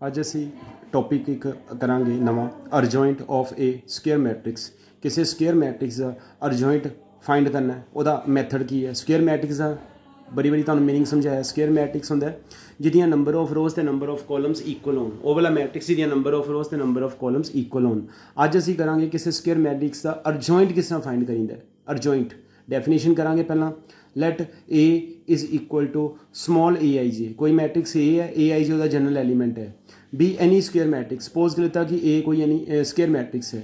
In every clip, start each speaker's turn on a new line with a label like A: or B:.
A: ਅੱਜ ਅਸੀਂ ਟੌਪਿਕ ਇੱਕ ਕਰਾਂਗੇ ਨਵਾਂ ਅਰਜੋਇੰਟ ਆਫ ਏ ਸਕੁਅਰ ਮੈਟ੍ਰਿਕਸ। ਕਿਸੇ ਸਕੁਅਰ ਮੈਟ੍ਰਿਕਸ ਦਾ ਅਰਜੋਇੰਟ ਫਾਈਂਡ ਕਰਨਾ ਹੈ, ਉਹਦਾ ਮੈਥਡ ਕੀ ਹੈ। ਸਕੁਅਰ ਮੈਟ੍ਰਿਕਸ ਦਾ ਬੜੀ ਤੁਹਾਨੂੰ ਮੀਨਿੰਗ ਸਮਝਾਇਆ। ਸਕੁਅਰ ਮੈਟ੍ਰਿਕਸ ਹੁੰਦਾ ਜਿਹਦੀਆਂ ਨੰਬਰ ਆਫ ਰੋਜ਼ ਤੇ ਨੰਬਰ ਆਫ ਕਾਲਮਸ ਇਕੁਅਲ ਹੋਣ, ਉਹ ਵਾਲਾ ਮੈਟ੍ਰਿਕਸ ਜਿਹਦੀਆਂ ਨੰਬਰ ਆਫ ਰੋਜ਼ ਤੇ ਨੰਬਰ ਆਫ ਕਾਲਮਸ ਇਕੁਅਲ ਹੋਣ। ਅੱਜ ਅਸੀਂ ਕਰਾਂਗੇ ਕਿਸੇ ਸਕੁਅਰ ਮੈਟ੍ਰਿਕਸ ਦਾ ਅਰਜੋਇੰਟ ਕਿਸ ਤਰ੍ਹਾਂ ਫਾਈਂਡ ਕਰੀਦਾ। ਅਰਜੋਇੰਟ ਡੈਫੀਨੇਸ਼ਨ ਕਰਾਂਗੇ ਪਹਿਲਾਂ। Let A is equal to small A I J. कोई मैट्रिक्स A है, ए आई जे ਉਹਦਾ जनरल एलिमेंट है। B any square matrix, suppose कर लेता कि A कोई एनी स्क्वायर मैट्रिक्स है।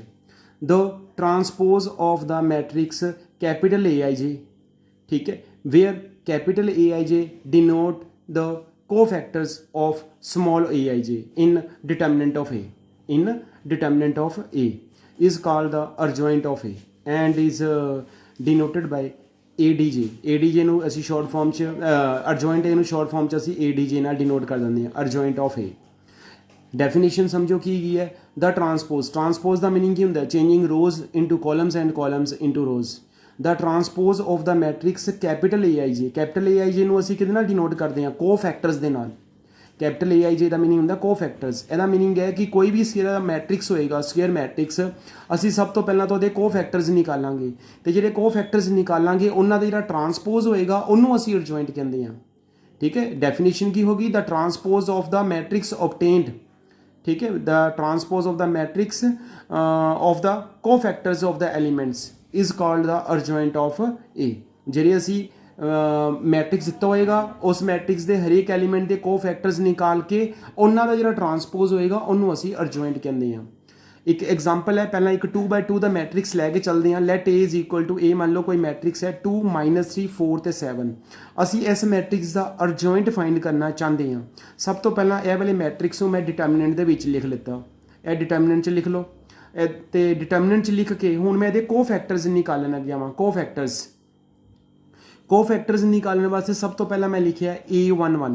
A: The transpose of the matrix capital A I J, ठीक है, where capital A I J denote the cofactors of small A I J in determinant of A, in determinant of A is called the adjoint of A and is denoted by ADJ। ADJ ਨੂੰ ਅਸੀਂ short form 'ਚ ਅਰਜੋਇੰਟ A ਨੂੰ short form 'ਚ ਅਸੀਂ ADJ ਨਾਲ denote ਕਰ ਦਿੰਦੇ ਹਾਂ, ਅਰਜੋਇੰਟ ਆਫ A। ਡੈਫੀਨੇਸ਼ਨ ਸਮਝੋ ਕੀ ਹੈ। ਦ ਟਰਾਂਸਪੋਜ਼ ਦਾ ਮੀਨਿੰਗ ਕੀ ਹੁੰਦਾ? Changing rows into columns and columns into rows. The transpose of the matrix capital A I J। Capital A I J ਨੂੰ ਅਸੀਂ ਕਿਹਦੇ ਨਾਲ ਡਿਨੋਟ ਕਰਦੇ ਹਾਂ? ਕੋ ਫੈਕਟਰਸ ਦੇ ਨਾਲ। कैपिटल ए आई जे का मीनिंग होंगे को फैक्टर्स। ਇਹਦਾ मीनिंग है कि कोई भी ਸਕੁਅਰ मैट्रिक्स होएगा, ਸਕੁਅਰ मैट्रिक्स ਅਸੀਂ ਸਭ ਤੋਂ ਪਹਿਲਾਂ ਤਾਂ ਉਹਦੇ ਕੋ ਫੈਕਟਰਸ ਨਿਕਾਲਾਂਗੇ ਤੇ ਜਿਹੜੇ ਕੋ ਫੈਕਟਰਸ ਨਿਕਾਲਾਂਗੇ ਉਹਨਾਂ ਦਾ ਜਿਹੜਾ ਟਰਾਂਸਪੋਜ਼ ਹੋਏਗਾ ਉਹਨੂੰ ਅਸੀਂ ਅਰਜੋਇੰਟ ਕਹਿੰਦੇ ਹਾਂ। ठीक है, डेफिनेशन की होगी the transpose of the matrix obtained. ठीक है, the transpose of the matrix of the cofactors of the elements is called the adjoint of A. ਜਿਹੜੇ ਅਸੀਂ मैट्रिक्स ਦਿੱਤਾ ਹੋਏਗਾ ਉਸ ਮੈਟ੍ਰਿਕਸ ਦੇ ਹਰੇਕ ਐਲੀਮੈਂਟ ਦੇ ਕੋ ਫੈਕਟਰਸ ਨਿਕਾਲ ਕੇ ਉਹਨਾਂ ਦਾ ਜਿਹੜਾ ਟਰਾਂਸਪੋਜ਼ ਹੋਏਗਾ ਉਹਨੂੰ ਅਸੀਂ ਅਰਜੋਇੰਟ ਕਹਿੰਦੇ ਹਾਂ। ਇੱਕ ਐਗਜ਼ਾਮਪਲ ਹੈ, ਪਹਿਲਾਂ ਇੱਕ 2/2 ਦਾ ਮੈਟ੍ਰਿਕਸ ਲੈ ਕੇ ਚੱਲਦੇ ਹਾਂ। Let A is equal to A, ਮੰਨ ਲਓ ਕੋਈ ਮੈਟ੍ਰਿਕਸ ਹੈ 2 -3 4 ਤੇ 7। ਅਸੀਂ ਇਸ ਮੈਟ੍ਰਿਕਸ ਦਾ ਅਰਜੋਇੰਟ ਫਾਈਂਡ ਕਰਨਾ ਚਾਹੁੰਦੇ ਹਾਂ। ਸਭ ਤੋਂ ਪਹਿਲਾਂ ਇਹ ਵਾਲੇ ਮੈਟ੍ਰਿਕਸ ਨੂੰ ਮੈਂ ਡਿਟਰਮੀਨੈਂਟ ਦੇ ਵਿੱਚ ਲਿਖ ਲਿੱਤਾ। ਇਹ ਡਿਟਰਮੀਨੈਂਟ 'ਚ ਲਿਖ ਲਓ ਤੇ ਡਿਟਰਮੀਨੈਂਟ 'ਚ ਲਿਖ ਕੇ ਹੁਣ ਮੈਂ ਇਹਦੇ ਕੋ ਫੈਕਟਰਸ ਨਿਕਾਲਣ ਲੱਗਿਆ ਵਾਂ। ਕੋ ਫੈਕਟਰਸ ਨਿਕਾਲਣ ਵਾਸਤੇ ਸਭ ਤੋਂ ਪਹਿਲਾਂ ਮੈਂ ਲਿਖਿਆ A11।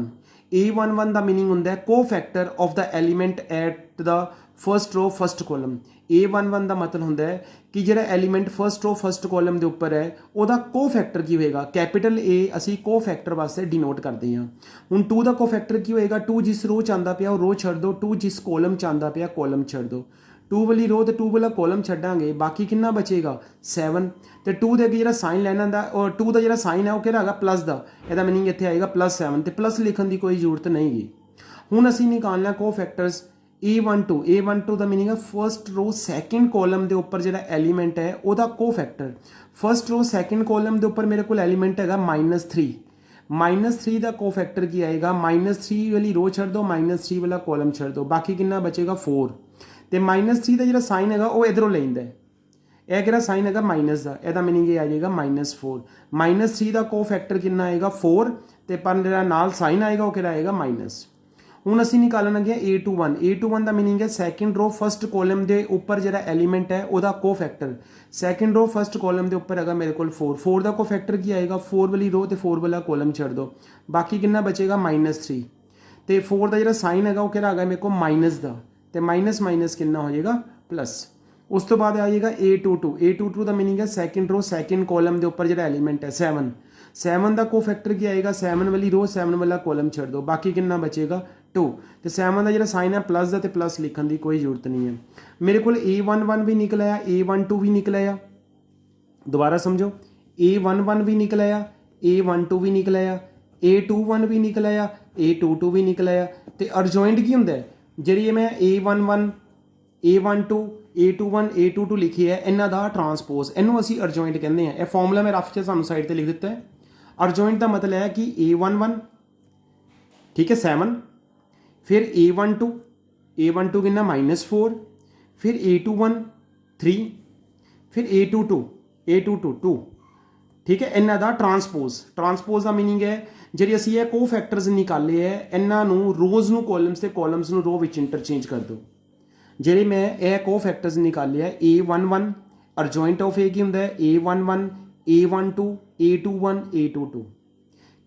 A: A11 ਦਾ ਮੀਨਿੰਗ ਹੁੰਦਾ ਹੈ ਕੋ factor of the element at the first ਰੋ ਫਸਟ ਕੋਲਮ। A11 ਦਾ ਮਤਲਬ ਹੁੰਦਾ ਹੈ ਕਿ ਜਿਹੜਾ ਐਲੀਮੈਂਟ ਫਸਟ ਰੋ ਫਸਟ ਕੋਲਮ ਦੇ ਉੱਪਰ ਹੈ ਉਹਦਾ ਕੋ ਫੈਕਟਰ ਕੀ ਹੋਏਗਾ। ਕੈਪੀਟਲ A ਅਸੀਂ ਕੋ ਫੈਕਟਰ ਵਾਸਤੇ ਡਿਨੋਟ ਕਰਦੇ ਹਾਂ। ਹੁਣ 2 ਦਾ ਕੋ ਫੈਕਟਰ ਕੀ ਹੋਏਗਾ? 2 ਜਿਸ ਰੋ 'ਚ ਆਉਂਦਾ ਪਿਆ ਉਹ ਰੋ ਛੱਡ ਦਿਓ, 2 ਜਿਸ ਕੋਲਮ 'ਚ ਆਉਂਦਾ ਪਿਆ ਕੋਲਮ ਛੱਡ ਦਿਓ। 2 ਵਾਲੀ ਰੋ ਤੇ 2 ਵਾਲਾ ਕੋਲਮ ਛੱਡਾਂਗੇ, ਬਾਕੀ ਕਿੰਨਾ ਬਚੇਗਾ? 7। ਤੇ 2 ਦੇ ਅੱਗੇ ਜਿਹੜਾ ਸਾਈਨ ਲੈਣਾ ਦਾ ਔਰ 2 ਦਾ ਜਿਹੜਾ ਸਾਈਨ ਹੈ ਉਹ ਕਿਹੜਾ ਹੈਗਾ? ਪਲੱਸ ਦਾ। ਇਹਦਾ ਮੀਨਿੰਗ ਇੱਥੇ ਆਏਗਾ +7 ਤੇ ਪਲੱਸ ਲਿਖਣ ਦੀ ਕੋਈ ਜ਼ਰੂਰਤ ਨਹੀਂ ਗੀ। ਹੁਣ ਅਸੀਂ ਨਿਕਾਲਣਾ ਕੋ ਫੈਕਟਰਸ A12। A12 ਦਾ ਮੀਨਿੰਗ ਹੈ ਫਸਟ ਰੋ ਸੈਕਿੰਡ ਕੋਲਮ ਦੇ ਉੱਪਰ ਜਿਹੜਾ ਐਲੀਮੈਂਟ ਹੈ ਉਹਦਾ ਕੋ ਫੈਕਟਰ। ਫਸਟ ਰੋ ਸੈਕਿੰਡ ਕੋਲਮ ਦੇ ਉੱਪਰ ਮੇਰੇ ਕੋਲ ਐਲੀਮੈਂਟ ਹੈਗਾ -3। -3 ਦਾ ਕੋ ਫੈਕਟਰ ਕੀ ਆਏਗਾ? -3 ਵਾਲੀ ਰੋ ਛੱਡ ਦਿਓ, -3 ਵਾਲਾ ਕੋਲਮ ਛੱਡ ਦਿਓ, ਬਾਕੀ ਕਿੰਨਾ ਬਚੇਗਾ? 4। ਤੇ -3 ਦਾ ਜਿਹੜਾ ਸਾਈਨ ਹੈਗਾ ਉਹ ਇਧਰੋਂ ਲੈਂਦਾ ਹੈ। ਇਹ ਕਿਹੜਾ ਸਾਈਨ ਹੈਗਾ? ਮਾਈਨਸ ਦਾ। ਇਹਦਾ ਮੀਨਿੰਗ ਇਹ ਆ ਜਾਏਗਾ -4। -3 ਦਾ ਕੋ ਫੈਕਟਰ ਕਿੰਨਾ ਆਏਗਾ? 4। ਤੇ ਪਰ ਜਿਹੜਾ ਨਾਲ ਸਾਈਨ ਆਏਗਾ ਉਹ ਕਿਹੜਾ ਆਏਗਾ? ਮਾਈਨਸ। ਹੁਣ ਅਸੀਂ ਨਿਕਾਲਣ ਲੱਗੇ A21। A21 ਦਾ ਮੀਨਿੰਗ ਹੈ ਸੈਕਿੰਡ ਰੋ ਫਸਟ ਕੋਲਮ ਦੇ ਉੱਪਰ ਜਿਹੜਾ ਐਲੀਮੈਂਟ ਹੈ ਉਹਦਾ ਕੋ ਫੈਕਟਰ। ਸੈਕਿੰਡ ਰੋ ਫਸਟ ਕੋਲਮ ਦੇ ਉੱਪਰ ਹੈਗਾ ਮੇਰੇ ਕੋਲ 4। 4 ਦਾ ਕੋ ਫੈਕਟਰ ਕੀ ਆਏਗਾ? 4 ਵਾਲੀ ਰੋ ਤੇ 4 ਵਾਲਾ ਕੋਲਮ ਛੱਡ ਦਿਓ, ਬਾਕੀ ਕਿੰਨਾ ਬਚੇਗਾ? -3। ਤੇ 4 ਦਾ ਜਿਹੜਾ ਸਾਈਨ ਹੈਗਾ ਉਹ ਕਿਹੜਾ ਹੈਗਾ ਮੇਰੇ ਕੋਲ? ਮਾਈਨਸ ਦਾ। ਤੇ ਮਾਈਨਸ ਮਾਈਨਸ ਕਿੰਨਾ ਹੋ ਜਾਏਗਾ? ਪਲੱਸ। ਉਸ ਤੋਂ ਬਾਅਦ ਆ ਜਾਏਗਾ A22। A22 ਦਾ ਮੀਨਿੰਗ ਹੈ ਸੈਕਿੰਡ ਰੋ ਸੈਕਿੰਡ ਕੋਲਮ ਦੇ ਉੱਪਰ ਜਿਹੜਾ ਐਲੀਮੈਂਟ ਹੈ 7। 7 ਦਾ ਕੋ ਫੈਕਟਰ ਕੀ ਆਏਗਾ? 7 ਵਾਲੀ ਰੋ 7 ਵਾਲਾ ਕੋਲਮ ਛੱਡ ਦਿਓ, ਬਾਕੀ ਕਿੰਨਾ ਬਚੇਗਾ? 2। ਤੇ 7 ਦਾ ਜਿਹੜਾ ਸਾਈਨ ਹੈ ਪਲੱਸ ਦਾ, ਤੇ ਪਲੱਸ ਲਿਖਣ ਦੀ ਕੋਈ ਜ਼ਰੂਰਤ ਨਹੀਂ ਹੈ। ਮੇਰੇ ਕੋਲ A11 ਵੀ ਨਿਕਲ ਆਇਆ, A12 ਵੀ ਨਿਕਲ ਆਇਆ। ਦੁਬਾਰਾ ਸਮਝੋ, A11 ਵੀ ਨਿਕਲ ਆਇਆ, A12 ਵੀ ਨਿਕਲ ਆਇਆ, A21 ਵੀ ਨਿਕਲ ਆਇਆ, A22 ਵੀ ਨਿਕਲ ਆਇਆ। ਤੇ ਅਰਜੋਇੰਟ ਕੀ ਹੁੰਦਾ? ਜਿਹੜੀ ਮੈਂ A11 A12 A21 A22 ਲਿਖੀ ਹੈ ਇਹਨਾਂ ਦਾ ਟਰਾਂਸਪੋਜ਼, ਇਹਨੂੰ ਅਸੀਂ ਅਰਜੋਇੰਟ ਕਹਿੰਦੇ ਹਾਂ। ਇਹ ਫਾਰਮੂਲਾ ਮੈਂ ਰਫ 'ਚ ਤੁਹਾਨੂੰ ਸਾਈਡ 'ਤੇ ਲਿਖ ਦਿੱਤਾ ਹੈ। ਅਰਜੋਇੰਟ ਦਾ ਮਤਲਬ ਹੈ ਕਿ A11 ਠੀਕ ਹੈ 7, ਫਿਰ A12 ਕਿੰਨਾ? -4, ਫਿਰ A21 3, ਫਿਰ A22 2। ਠੀਕ ਹੈ, ਇਹਨਾਂ ਦਾ ਟਰਾਂਸਪੋਜ਼ ਦਾ ਮੀਨਿੰਗ ਹੈ ਜਿਹੜੀ ਅਸੀਂ ਇਹ ਕੋ ਫੈਕਟਰਸ ਨਿਕਾਲੇ ਹੈ ਇਹਨਾਂ ਨੂੰ ਰੋਜ਼ ਨੂੰ ਕੋਲਮਸ ਤੇ ਕੋਲਮਸ ਨੂੰ ਰੋ ਵਿੱਚ ਇੰਟਰਚੇਂਜ ਕਰ ਦਿਓ। ਜਿਹੜੇ ਮੈਂ ਇਹ ਕੋ ਫੈਕਟਰਸ ਨਿਕਾਲੇ ਹੈ A11 ਅਰਜੋਇੰਟ ਆਫ A ਕੀ ਹੁੰਦਾ ਹੈ? A11 A12 A21 A22।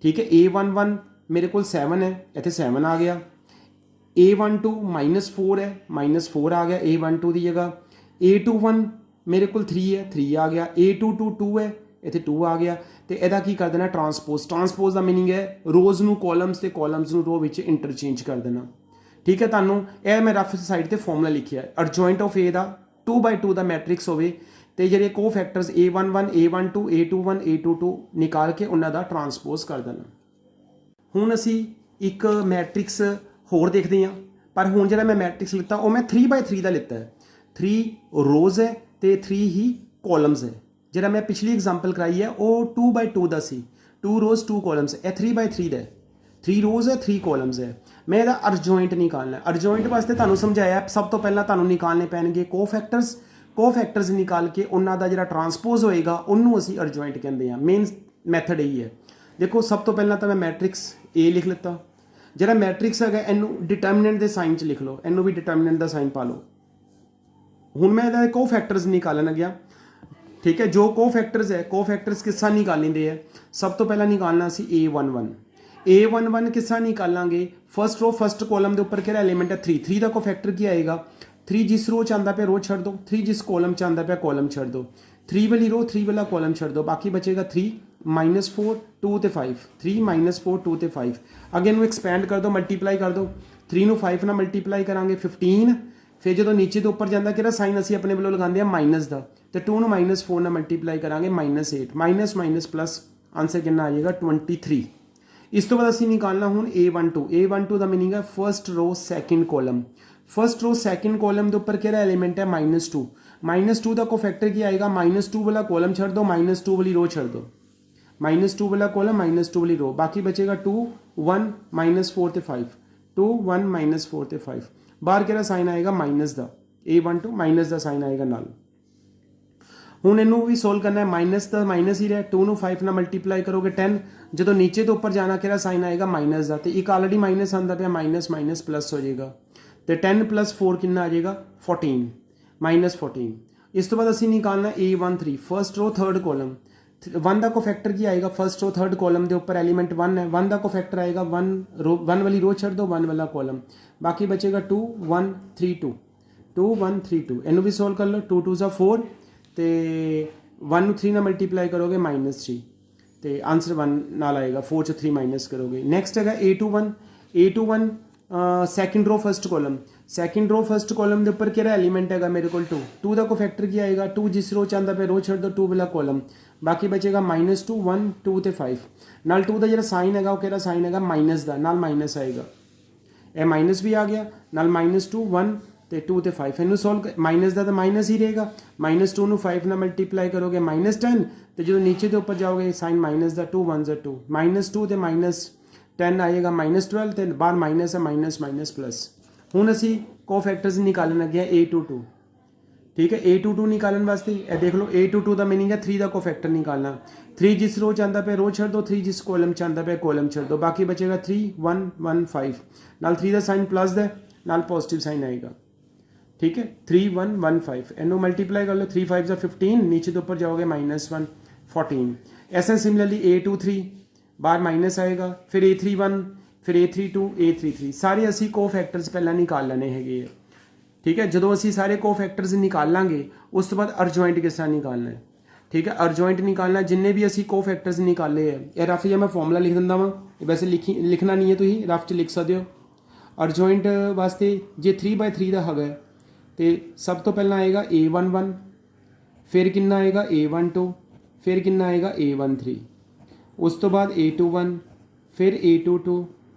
A: ਠੀਕ ਹੈ, A11 ਮੇਰੇ ਕੋਲ 7 ਹੈ, ਇੱਥੇ 7 ਆ ਗਿਆ। A12 -4 ਹੈ, -4 ਆ ਗਿਆ A12 ਦੀ ਜਗ੍ਹਾ। A21 ਮੇਰੇ ਕੋਲ 3 ਹੈ, 3 ਆ ਗਿਆ। A22 2 ਹੈ, ਇੱਥੇ 2 ਆ ਗਿਆ। ਤੇ ਇਹਦਾ ਕੀ ਕਰ ਦੇਣਾ? ਟਰਾਂਸਪੋਜ਼ ਦਾ ਮੀਨਿੰਗ ਹੈ ਰੋਜ਼ ਨੂੰ ਕੋਲਮਸ ਤੇ ਕੋਲਮਸ ਨੂੰ ਰੋ ਵਿੱਚ ਇੰਟਰਚੇਂਜ ਕਰ ਦੇਣਾ। ठीक है। ਤੁਹਾਨੂੰ ਇਹ ਮੈਂ ਰਫ ਸਾਈਡ ਤੇ ਫਾਰਮੂਲਾ ਲਿਖਿਆ ਅਰਜੁਆਇੰਟ ਆਫ A ਦਾ 2/2 ਦਾ ਮੈਟ੍ਰਿਕਸ ਹੋਵੇ ਤੇ ਜਿਹੜੇ ਕੋਫੈਕਟਰਸ A11 A12 A21 A22 ਨਿਕਾਲ ਕੇ ਉਹਨਾਂ ਦਾ ਟਰਾਂਸਪੋਜ਼ ਕਰ ਦੇਣਾ। ਹੁਣ ਅਸੀਂ ਇੱਕ ਮੈਟ੍ਰਿਕਸ ਹੋਰ ਦੇਖਦੇ ਹਾਂ, ਪਰ ਹੁਣ ਜਿਹੜਾ ਮੈਂ ਮੈਟ੍ਰਿਕਸ ਲਿੱਤਾ ਉਹ ਮੈਂ 3/3 ਦਾ ਲਿੱਤਾ ਹੈ। 3 ਰੋਜ਼ ਹੈ ਤੇ 3 ਹੀ ਕਾਲਮਸ ਹੈ। ਜਿਹੜਾ ਮੈਂ ਪਿਛਲੀ ਐਗਜ਼ਾਮਪਲ ਕਰਾਈ ਹੈ ਉਹ 2/2 ਦਾ ਸੀ, 2 ਰੋਜ਼ 2 ਕਾਲਮਸ। ਇਹ 3/3 ਦਾ 3 ਰੋਜ਼ ਹੈ 3 ਕਾਲਮਸ ਹੈ। ਮੈਂ ਇਹਦਾ ਅਰਜੁਆਇੰਟ ਨਿਕਾਲਣਾ। ਅਰਜੁਆਇੰਟ ਵਾਸਤੇ ਤੁਹਾਨੂੰ ਸਮਝਾਇਆ ਸਭ ਤੋਂ ਪਹਿਲਾਂ ਤੁਹਾਨੂੰ ਨਿਕਾਲਣੇ ਪੈਣਗੇ ਕੋਫੈਕਟਰਸ ਨਿਕਾਲ ਕੇ ਉਹਨਾਂ ਦਾ ਜਿਹੜਾ ਟਰਾਂਸਪੋਜ਼ ਹੋਏਗਾ ਉਹਨੂੰ ਅਸੀਂ ਅਰਜੁਆਇੰਟ ਕਹਿੰਦੇ ਹਾਂ। ਮੇਨ ਮੈਥਡ ਇਹੀ ਹੈ। ਦੇਖੋ ਸਭ ਤੋਂ ਪਹਿਲਾਂ ਤਾਂ ਮੈਂ ਮੈਟ੍ਰਿਕਸ A ਲਿਖ ਲਿੱਤਾ। ਜਿਹੜਾ ਮੈਟ੍ਰਿਕਸ ਹੈਗਾ ਇਹਨੂੰ ਡਿਟਰਮੀਨੈਂਟ ਦੇ ਸਾਈਨ 'ਚ ਲਿਖ ਲਓ, ਇਹਨੂੰ ਵੀ ਡਿਟਰਮੀਨੈਂਟ ਦਾ ਸਾਈਨ ਪਾ ਲਓ। ਹੁਣ ਮੈਂ ਇਹਦਾ ਕੋਫੈਕਟਰਸ ਨਿਕਾਲਣ ਲੱਗਿਆ। ਠੀਕ ਹੈ, ਜੋ ਕੋਫੈਕਟਰਸ ਹੈ ਕੋਫੈਕਟਰਸ ਕਿਸ ਤਰ੍ਹਾਂ ਨਿਕਾਲਿੰਦੇ ਹੈ। ਸਭ ਤੋਂ ਪਹਿਲਾਂ ਨਿਕਾਲਣਾ ਸੀ A11 ਕਿਸ ਤਰ੍ਹਾਂ ਨਿਕਾਲਾਂਗੇ। ਫਸਟ ਰੋ ਫਸਟ ਕਾਲਮ ਦੇ ਉੱਪਰ ਕਿਹੜਾ ਐਲੀਮੈਂਟ ਹੈ 3 ਦਾ ਕੋਫੈਕਟਰ ਕੀ ਆਏਗਾ 3 ਜਿਸ ਰੋ 'ਚ ਆਉਂਦਾ ਪਿਆ ਰੋ ਛੱਡ ਦਿਓ, 3 ਜਿਸ ਕਾਲਮ 'ਚ ਆਉਂਦਾ ਪਿਆ ਕਾਲਮ ਛੱਡ ਦਿਓ, 3 ਵਾਲੀ ਰੋ 3 ਵਾਲਾ ਕਾਲਮ ਛੱਡ ਦਿਓ, ਬਾਕੀ ਬਚੇਗਾ 3 -4 2 ਤੇ 5 3 -4 2 ਤੇ 5। ਅੱਗੇ ਇਹਨੂੰ ਐਕਸਪੈਂਡ ਕਰ ਦਿਓ, ਮਲਟੀਪਲਾਈ ਕਰ ਦਿਓ। 3 ਨੂੰ 5 ਨਾਲ ਮਲਟੀਪਲਾਈ ਕਰਾਂਗੇ 15। ਫਿਰ ਜਦੋਂ ਨੀਚੇ ਦੇ ਉੱਪਰ ਜਾਂਦਾ ਕਿਹੜਾ ਸਾਈਨ ਅਸੀਂ ਆਪਣੇ ਵੱਲੋਂ ਲਗਾਉਂਦੇ ਹਾਂ ਮਾਈਨਸ ਦਾ, ਤੇ 2 ਨੂੰ -4 ਨਾਲ ਮਲਟੀਪਲਾਈ ਕਰਾਂਗੇ -8 ਮਾਈਨਸ ਪਲੱਸ ਆਨਸਰ ਕਿੰਨਾ ਆ ਜਾਏਗਾ 23। ਇਸ ਤੋਂ ਬਾਅਦ ਅਸੀਂ ਨਿਕਾਲਣਾ ਹੁਣ A12 ਦਾ ਮੀਨਿੰਗ ਹੈ ਫਸਟ ਰੋ ਸੈਕਿੰਡ ਕਾਲਮ। ਫਸਟ ਰੋ ਸੈਕਿੰਡ ਕਾਲਮ ਦੇ ਉੱਪਰ ਕਿਹੜਾ ਐਲੀਮੈਂਟ ਹੈ -2 ਦਾ ਕੋਫੈਕਟਰ ਕੀ ਆਏਗਾ -2 ਵਾਲਾ ਕਾਲਮ ਛੱਡ ਦਿਓ, -2 ਵਾਲੀ ਰੋ ਛੱਡ ਦਿਓ, -2 ਵਾਲਾ ਕਾਲਮ -2 ਵਾਲੀ ਰੋ, ਬਾਕੀ ਬਚੇਗਾ 2 1 -4 ਤੇ 5 2 1 -4 ਤੇ 5। ਬਾਹਰ ਕਿਹੜਾ ਸਾਈਨ ਆਏਗਾ ਮਾਈਨਸ ਦਾ, A12 ਮਾਈਨਸ ਦਾ ਸਾਈਨ ਆਏਗਾ ਨਾਲ। ਹੁਣ ਇਹਨੂੰ ਵੀ ਸੋਲਵ ਕਰਨਾ ਹੈ, ਮਾਈਨਸ ਦਾ ਮਾਈਨਸ ਹੀ ਰਿਹਾ, 2 ਨੂੰ 5 ਨਾਲ ਮਲਟੀਪਲਾਈ ਕਰੋਗੇ 10। ਜਦੋਂ ਨੀਚੇ ਤੋਂ ਉੱਪਰ ਜਾਣਾ ਕਿਹੜਾ ਸਾਈਨ ਆਏਗਾ ਮਾਈਨਸ ਦਾ, ਤੇ ਇੱਕ ਆਲਰੇਡੀ ਮਾਈਨਸ ਆਉਂਦਾ ਪਿਆ ਮਾਈਨਸ ਪਲੱਸ ਹੋ ਜਾਏਗਾ, ਤੇ 10 + 4 ਕਿੰਨਾ ਆ ਜਾਏਗਾ 14 -14। ਇਸ ਤੋਂ ਬਾਅਦ ਅਸੀਂ ਨਿਕਾਲਣਾ A13 ਫਸਟ ਰੋ ਥਰਡ ਕਾਲਮ। 1 ਦਾ ਕੋਫੈਕਟਰ ਕੀ ਆਏਗਾ ਫਸਟ ਰੋ ਥਰਡ ਕਾਲਮ ਦੇ ਉੱਪਰ ਐਲੀਮੈਂਟ 1 ਹੈ, 1 ਦਾ ਕੋਫੈਕਟਰ ਆਏਗਾ 1 ਵਾਲੀ ਰੋ ਛੱਡ ਦਿਓ 1 ਵਾਲਾ ਕਾਲਮ, ਬਾਕੀ ਬਚੇਗਾ 2 1 3 2 2 1 3 2। ਇਹਨੂੰ ਵੀ ਸੋਲਵ ਕਰ ਲਓ, 2 2 4 ਤੇ 1 ਨੂੰ 3 ਨਾਲ ਮਲਟੀਪਲਾਈ ਕਰੋਗੇ -3 ਤੇ ਆਨਸਰ 1 ਨਾਲ ਆਏਗਾ, 4 'ਚ 3 ਮਾਈਨਸ ਕਰੋਗੇ। ਨੈਕਸਟ ਹੈਗਾ A21 ਸੈਕਿੰਡ ਰੋ ਫਸਟ ਕਾਲਮ ਦੇ ਉੱਪਰ ਕਿਹੜਾ ਐਲੀਮੈਂਟ ਹੈਗਾ ਮੇਰੇ ਕੋਲ 2 ਦਾ ਕੋਫੈਕਟਰ ਕੀ ਆਏਗਾ 2 ਜਿਸ ਰੋ 'ਚ ਆਉਂਦਾ ਪਿਆ ਰੋ ਛੱਡ ਦਿਓ 2 ਵਾਲਾ ਕਾਲਮ, ਬਾਕੀ ਬਚੇਗਾ -2 1 2 ਤੇ 5 ਨਾਲ 2 ਦਾ ਜਿਹੜਾ ਸਾਈਨ ਹੈਗਾ ਉਹ ਕਿਹੜਾ ਸਾਈਨ ਹੈਗਾ ਮਾਈਨਸ ਦਾ, ਨਾਲ ਮਾਈਨਸ ਆਏਗਾ, ਇਹ ਮਾਈਨਸ ਵੀ ਆ ਗਿਆ ਨਾਲ -2 1 ਤੇ 2 ਤੇ 5। ਇਹਨੂੰ ਸੋਲਵ ਮਾਈਨਸ ਦਾ ਤਾਂ ਮਾਈਨਸ ਹੀ ਰਹੇਗਾ, -2 ਨੂੰ 5 ਨਾਲ ਮਲਟੀਪਲਾਈ ਕਰੋਗੇ -10 ਤੇ ਜਦੋਂ ਨੀਚੇ ਦੇ ਉੱਪਰ ਜਾਓਗੇ ਸਾਈਨ ਮਾਈਨਸ ਦਾ 2 1 2 -2 ਤੇ -10 ਆਏਗਾ -12 ਤੇ ਬਾਹਰ ਮਾਈਨਸ ਹੈ ਮਾਈਨਸ ਪਲੱਸ। ਹੁਣ ਅਸੀਂ ਕੋਫੈਕਟਰਸ ਨਿਕਾਲਣ ਲੱਗੇ ਹਾਂ A22। ਠੀਕ ਹੈ, A22 ਨਿਕਾਲਣ ਵਾਸਤੇ ਇਹ ਦੇਖ ਲਓ A22 ਦਾ ਮੀਨਿੰਗ ਹੈ 3 ਦਾ ਕੋਫੈਕਟਰ ਨਿਕਾਲਣਾ। 3 ਜਿਸ ਰੋ 'ਚ ਆਉਂਦਾ ਪਿਆ ਰੋ ਛੱਡ ਦਿਓ, 3 ਜਿਸ ਕਾਲਮ 'ਚ ਆਉਂਦਾ ਪਿਆ ਕਾਲਮ ਛੱਡ ਦਿਓ, ਬਾਕੀ ਬਚੇਗਾ 3 1 1 5 ਨਾਲ 3 ਦਾ ਸਾਈਨ ਪਲੱਸ ਦਾ ਨਾਲ ਪੋਜ਼ਿਟਿਵ ਸਾਈਨ ਆਏਗਾ। ਠੀਕ ਹੈ, 3 1 1 5 ਇਹਨੂੰ ਮਲਟੀਪਲਾਈ ਕਰ ਲਓ, 3 5 15 ਨੀਚੇ ਦੇ ਉੱਪਰ ਜਾਓਗੇ -1 14। ਐਸੇ ਸਿਮਿਲਰਲੀ A23 ਬਾਹਰ ਮਾਈਨਸ ਆਏਗਾ, ਫਿਰ A31 ਫਿਰ A32 A33 ਸਾਰੇ ਅਸੀਂ ਕੋਫੈਕਟਰਸ ਪਹਿਲਾਂ ਨਿਕਾਲ ਲੈਣੇ ਹੈਗੇ ਆ। ਠੀਕ ਹੈ, ਜਦੋਂ ਅਸੀਂ ਸਾਰੇ ਕੋਫੈਕਟਰਸ ਨਿਕਾਲ ਲਾਂਗੇ ਉਸ ਤੋਂ ਬਾਅਦ ਅਰਜੁਆਇੰਟ ਕਿਸ ਤਰ੍ਹਾਂ ਨਿਕਾਲਣਾ ਹੈ। ਠੀਕ ਹੈ, ਅਰਜੁਆਇੰਟ ਨਿਕਾਲਣਾ ਜਿੰਨੇ ਵੀ ਅਸੀਂ ਕੋਫੈਕਟਰਸ ਨਿਕਾਲੇ ਹੈ ਇਹ ਰਫ ਜਿਹਾ ਮੈਂ ਫਾਰਮੂਲਾ ਲਿਖ ਦਿੰਦਾ ਵਾਂ, ਵੈਸੇ ਲਿਖਣਾ ਨਹੀਂ ਹੈ, ਤੁਸੀਂ ਰਫ 'ਚ ਲਿਖ ਸਕਦੇ ਹੋ। ਅਰਜੁਆਇੰਟ ਵਾਸਤੇ ਜੇ 3/3 ਦਾ ਹੈਗਾ ਤੇ ਸਭ ਤੋਂ ਪਹਿਲਾਂ ਆਏਗਾ A11, ਫਿਰ ਕਿੰਨਾ ਆਏਗਾ A12, ਫਿਰ ਕਿੰਨਾ ਆਏਗਾ A13, ਉਸ ਤੋਂ ਬਾਅਦ A21, ਫਿਰ A22,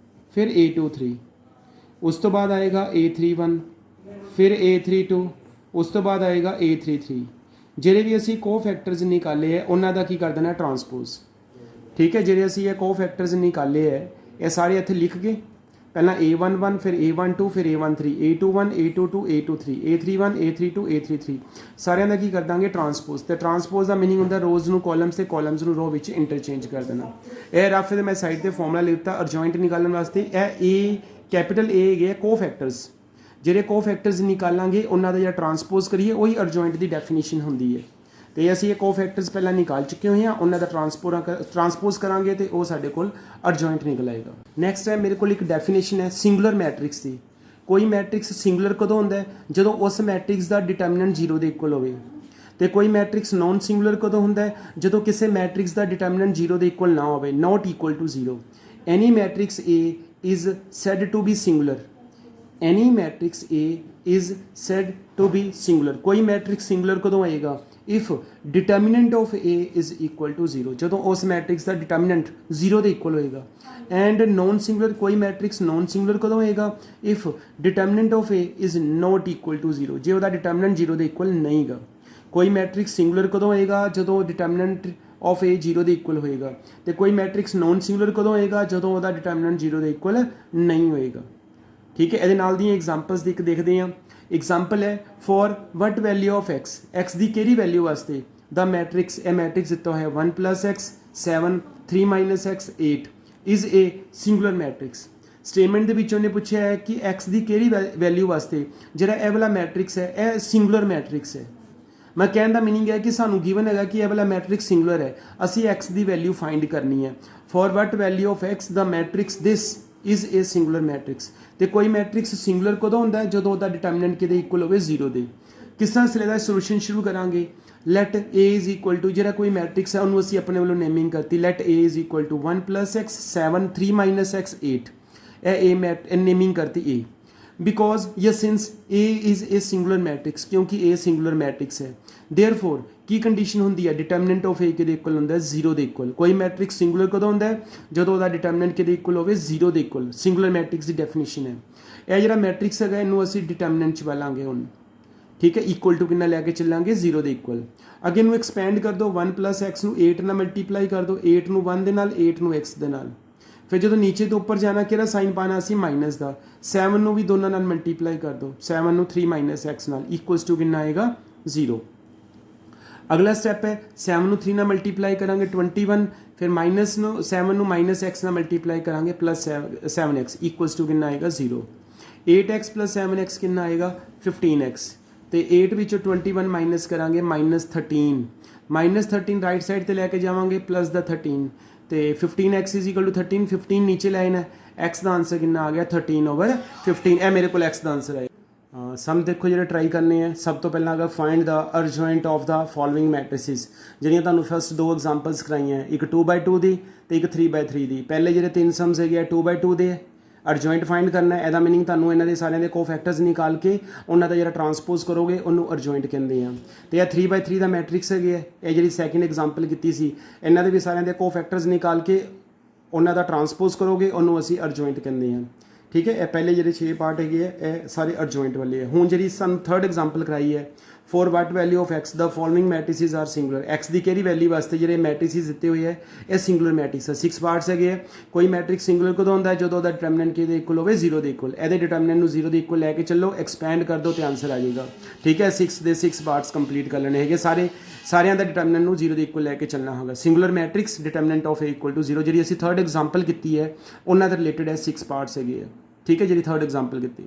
A: ਫਿਰ A23, ਉਸ ਤੋਂ ਬਾਅਦ ਆਏਗਾ A31, ਫਿਰ A32, ਉਸ ਤੋਂ ਬਾਅਦ ਆਏਗਾ A33। ਜਿਹੜੇ ਵੀ ਅਸੀਂ ਕੋਫੈਕਟਰਸ ਨਿਕਾਲੇ ਹੈ ਉਹਨਾਂ ਦਾ ਕੀ ਕਰ ਦੇਣਾ ਟਰਾਂਸਪੋਜ਼। ਠੀਕ ਹੈ, ਜਿਹੜੇ ਅਸੀਂ ਇਹ ਕੋਫੈਕਟਰਸ ਨਿਕਾਲੇ ਹੈ ਇਹ ਸਾਰੇ ਇੱਥੇ ਲਿਖ ਕੇ ਪਹਿਲਾਂ A11 ਫਿਰ A12 ਫਿਰ A13 A21 A22 A23 A31 A32 A33 ਸਾਰਿਆਂ ਦਾ ਕੀ ਕਰ ਦਾਂਗੇ ਟਰਾਂਸਪੋਜ਼। ਤੇ ਟਰਾਂਸਪੋਜ਼ ਦਾ ਮੀਨਿੰਗ ਹੁੰਦਾ ਰੋਜ਼ ਨੂੰ ਕਾਲਮਸ ਤੇ ਕਾਲਮਸ ਨੂੰ ਰੋ ਵਿੱਚ ਇੰਟਰਚੇਂਜ ਕਰ ਦੇਣਾ। ਇਹ ਰਫ ਦੇ ਮੈਂ ਸਾਈਡ ਤੇ ਫਾਰਮੂਲਾ ਲਿਖਤਾ ਅਰਜੁਆਇੰਟ ਨਿਕਾਲਣ ਵਾਸਤੇ। ਇਹ ਕੈਪੀਟਲ A ਹੈਗੇ ਕੋਫੈਕਟਰਸ, ਜਿਹੜੇ ਕੋਫੈਕਟਰਸ ਨਿਕਾਲਾਂਗੇ ਉਹਨਾਂ ਦਾ ਜਿਹੜਾ ਟਰਾਂਸਪੋਜ਼ ਕਰੀਏ ਉਹੀ ਅਰਜੁਆਇੰਟ ਦੀ ਡੈਫੀਨੇਸ਼ਨ ਹੁੰਦੀ ਹੈ। ਤੇ ਅਸੀਂ ਇਹ ਕੋਫੈਕਟਰਸ ਪਹਿਲਾਂ ਨਿਕਾਲ ਚੁੱਕੇ ਹੋਏ ਹਾਂ, ਉਹਨਾਂ ਦਾ ਟਰਾਂਸਪੋਜ਼ ਕਰਾਂਗੇ ਤੇ ਉਹ ਸਾਡੇ ਕੋਲ ਅਰਜੁਆਇੰਟ ਨਿਕਲ ਆਏਗਾ। ਨੈਕਸਟ ਹੈ ਮੇਰੇ ਕੋਲ ਇੱਕ ਡੈਫੀਨੇਸ਼ਨ ਹੈ ਸਿੰਗੂਲਰ ਮੈਟ੍ਰਿਕਸ ਦੀ। ਕੋਈ ਮੈਟ੍ਰਿਕਸ ਸਿੰਗੂਲਰ ਕਦੋਂ ਹੁੰਦਾ ਹੈ ਜਦੋਂ ਉਸ ਮੈਟ੍ਰਿਕਸ ਦਾ ਡਿਟਰਮੀਨੈਂਟ 0 ਦੇ ਇਕੁਅਲ ਹੋਵੇ, ਤੇ ਕੋਈ ਮੈਟ੍ਰਿਕਸ ਨਾਨ ਸਿੰਗੂਲਰ ਕਦੋਂ ਹੁੰਦਾ ਹੈ ਜਦੋਂ ਕਿਸੇ ਮੈਟ੍ਰਿਕਸ ਦਾ ਡਿਟਰਮੀਨੈਂਟ 0 ਦੇ ਇਕੁਅਲ ਨਾ ਹੋਵੇ, not equal to 0। Any matrix A is said to be singular any matrix A is said to be singular. कोई मैट्रिक्स सिंगुलर कदों आएगा? If determinant of A is equal to zero, जो उस matrix का determinant zero के equal होएगा। And non singular, कोई matrix non singular कदों होएगा? If determinant of A is not equal to zero, जो उसका डिटर्मिनेंट जीरो के इक्वल नहीं गा। कोई मैट्रिक्स सिंगुलर कदों होएगा? जो डिटर्मिनेंट ऑफ ए जीरो के इक्वल होएगा। तो कोई मैट्रिक्स नॉन सिंगुलर कदों होएगा? जो उसका डिटर्मिनेंट जीरो के इक्वल नहीं होएगा। ठीक है, ये नाल दी एग्जाम्पल्स की एक देखते हैं। एग्जाम्पल है for what value of x, x की किहड़ी वैल्यू वास्ते द मैट्रिक्स, ए मैट्रिक्स दिता है 1 + x 7 3 - x 8 is a singular matrix. Statement के ने पूछा है कि एक्स की किहड़ी वैल्यू वास्ते जिहड़ा ए वाला मैट्रिक्स है यह सिंगुलर मैट्रिक्स है। मैं कहने का मीनिंग है कि सानू गिवन है कि यह वाला मैट्रिक्स सिंगुलर है, असी एक्स की वैल्यू फाइंड करनी है। For what value of X the matrix this is a singular matrix. तो कोई मैट्रिक्स सिंगुलर कदों होंदा है? जो उसका डिटर्मिनेंट कि इक्वल हो जीरो के। किस तरह से इसका सोल्यूशन शुरू करांगे? Let A is equal to, जो कोई मैट्रिक्स है उन्होंने असी अपने वालों नेमिंग करती, let A is equal to 1 + x 7 3 - x 8, ए नेमिंग करती ए। बिकॉज या since A is a singular matrix, क्योंकि ए सिंगुलर मैट्रिक्स है। देयरफॉर की कंडीशन होंदी है? डिटर्मिनेंट ऑफ ए के इक्वल होंदा है जीरो के इक्वल। कोई मैट्रिक्स सिंगुलर कदों होंदा है? जो उसका डिटर्मिनेंट के इक्वल हो जीरो के इक्वल। सिंगुलर मैट्रिक्स की डेफिनेशन है। यह जो मैट्रिक्स है इनू असी डिटर्मिनेंट च पालांगे हुण। ठीक है, इक्वल टू कितना लैके चलांगे? जीरो के इक्वल। अगे इनू एक्सपैंड कर दो, 1 + x 8 नाल मल्टीप्लाई कर दो, 8 नू 1 दे नाल, 8 नू x दे नाल। फिर जो नीचे तो ऊपर जाना कि साइन पाना असी माइनस का, 7 नू भी दोनों नाल मल्टीप्लाई कर दो, 7 नू 3 - x नाल इक्वल्स टू कितना आएगा? जीरो। अगला स्टैप है 7 नू 3 नाल मल्टीप्लाई करांगे 21, फिर माइनस नू 7 नू -x नाल मल्टीप्लाई करांगे प्लस 7x इक्वल्स टू कितना आएगा? जीरो। 8x + 7x कितना आएगा? 15x। तो 8 विचों 21 माइनस करांगे -13, -13 राइट साइड ते लैके जावांगे प्लस द 13, तो 15x इज इक्वल टू 13, 15 नीचे लाइन है, x का आंसर कितना आ गया? 13/15। यह मेरे को x का आंसर है। सम देखो जो ट्राई करने हैं। सब तो पहला अगर find the adjoint of the following matrices, ਜਿਹੜੀਆਂ ਤੁਹਾਨੂੰ फस्ट 2 एग्जाम्पल्स कराइयां, एक 2/2 की तो एक 3/3 की। पहले जो 3 सम्स है 2/2 के अर्जॉइंट फाइंड करना है। ਇਹਦਾ मीनिंग ਤੁਹਾਨੂੰ ਇਹਨਾਂ ਦੇ ਸਾਰਿਆਂ ਦੇ ਕੋਫੈਕਟਰਸ ਨਿਕਾਲ ਕੇ ਉਹਨਾਂ ਦਾ ਜਿਹੜਾ ਟਰਾਂਸਪੋਜ਼ ਕਰੋਗੇ ਉਹਨੂੰ अर्जॉइंट ਕਹਿੰਦੇ ਆ। ਤੇ ਇਹ 3/3 ਦਾ ਮੈਟ੍ਰਿਕਸ ਹੈਗੇ, ਇਹ ਜਿਹੜੀ ਸੈਕਿੰਡ ਐਗਜ਼ਾਮਪਲ ਕੀਤੀ ਸੀ, ਇਹਨਾਂ ਦੇ ਵੀ ਸਾਰਿਆਂ ਦੇ ਕੋਫੈਕਟਰਸ ਨਿਕਾਲ ਕੇ ਉਹਨਾਂ ਦਾ ਟਰਾਂਸਪੋਜ਼ ਕਰੋਗੇ ਉਹਨੂੰ ਅਸੀਂ अर्जॉइंट ਕਹਿੰਦੇ ਆ। ठीक है, यह पहले जो 6 पार्ट है ये सारे अर्जॉइंट वाले है। हुण जी सन थर्ड एग्जाम्पल कराई है, for what value of X the following matrices are singular. X की किहड़ी वैल्यू वास्ते जो मैट्रिसिस दिते हुए है यह सिंगुलर मैट्रिक्स है। 6 पार्ट्स है। कोई मैट्रिक्स सिंगुलर कदों होंदा है? जो उसका डिटर्मिनेंट के इक्वल हो जीरो के इक्वल। ये डिटर्मिनेंट को जीरो के इक्वल लैके चलो, एक्सपैंड कर दो तो आंसर आ जाएगा। ठीक है, 6 के 6 पार्ट्स कंप्लीट कर लेने हैं सारे, सारिਆਂ का डिटर्मिनेंट को जीरो के इक्वल लैके चलना होगा। Singular matrix determinant of A equal to zero, जी असी थर्ड एग्जाम्पल की है उन्होंने रिलेटेड है 6 पार्ट्स है। ठीक है, जी थर्ड एग्जाम्पल की।